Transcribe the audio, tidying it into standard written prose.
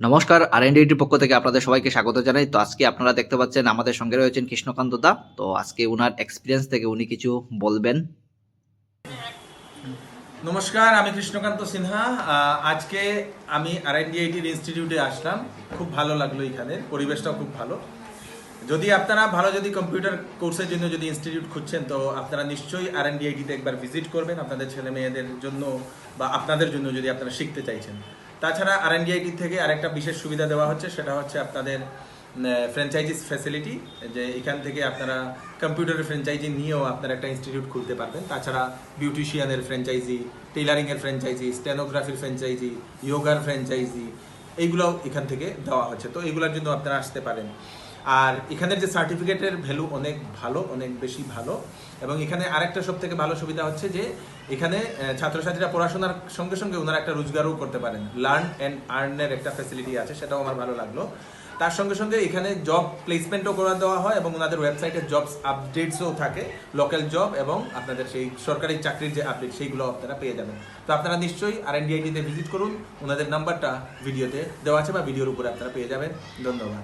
নমস্কার, আর&ডিটির পক্ষ থেকে আপনাদের সবাইকে স্বাগত জানাই। তো আজকে আপনারা দেখতে পাচ্ছেন আমাদের সঙ্গে রয়েছেন কৃষ্ণকান্ত দা। তো আজকে উনার এক্সপেরিয়েন্স থেকে উনি কিছু বলবেন। নমস্কার, আমি কৃষ্ণকান্ত সিনহা। আজকে আমি আর&ডিআইটির ইনস্টিটিউটে আসলাম। খুব ভালো লাগলো, এখানের পরিবেশটাও খুব ভালো। যদি আপনারা যদি কম্পিউটার কোর্সের জন্য যদি ইনস্টিটিউট খুঁজছেন, তো আপনারা নিশ্চয়ই আর&ডিআইটিতে একবার ভিজিট করবেন, আপনাদের ছেলে মেয়েদের জন্য বা আপনাদের জন্য যদি আপনারা শিখতে চাইছেন। তাছাড়া আর&ডিআইটি থেকে আরেকটা বিশেষ সুবিধা দেওয়া হচ্ছে, সেটা হচ্ছে আপনাদের ফ্র্যাঞ্চাইজিস ফ্যাসিলিটি, যে এখান থেকে আপনারা কম্পিউটারের ফ্র্যাঞ্চাইজি নিয়েও আপনারা একটা ইনস্টিটিউট খুলতে পারবেন। তাছাড়া বিউটিশিয়ানের ফ্র্যাঞ্চাইজি, টেইলারিংয়ের ফ্র্যাঞ্চাইজি, স্টেনোগ্রাফির ফ্র্যাঞ্চাইজি, ইয়োগার ফ্র্যাঞ্চাইজি, এইগুলোও এখান থেকে দেওয়া হচ্ছে। তো এইগুলোর জন্য আপনারা আসতে পারেন। আর এখানের যে সার্টিফিকেটের ভ্যালু অনেক ভালো, অনেক বেশি ভালো। এবং এখানে আরেকটা সব থেকে ভালো সুবিধা হচ্ছে যে এখানে ছাত্রছাত্রীরা পড়াশোনার সঙ্গে সঙ্গে ওনারা একটা রোজগারও করতে পারেন। লার্ন অ্যান্ড আর্নের একটা ফ্যাসিলিটি আছে, সেটাও আমার ভালো লাগলো। তার সঙ্গে সঙ্গে এখানে জব প্লেসমেন্টও করে দেওয়া হয় এবং ওনাদের ওয়েবসাইটে জবস আপডেটসও থাকে, লোকাল জব এবং আপনাদের সেই সরকারি চাকরির যে আপডেট, সেইগুলো আপনারা পেয়ে যাবেন। তো আপনারা নিশ্চয়ই আর&ডিআইটিতে ভিজিট করুন। ওনাদের নাম্বারটা ভিডিওতে দেওয়া আছে বা ভিডিওর উপরে আপনারা পেয়ে যাবেন। ধন্যবাদ।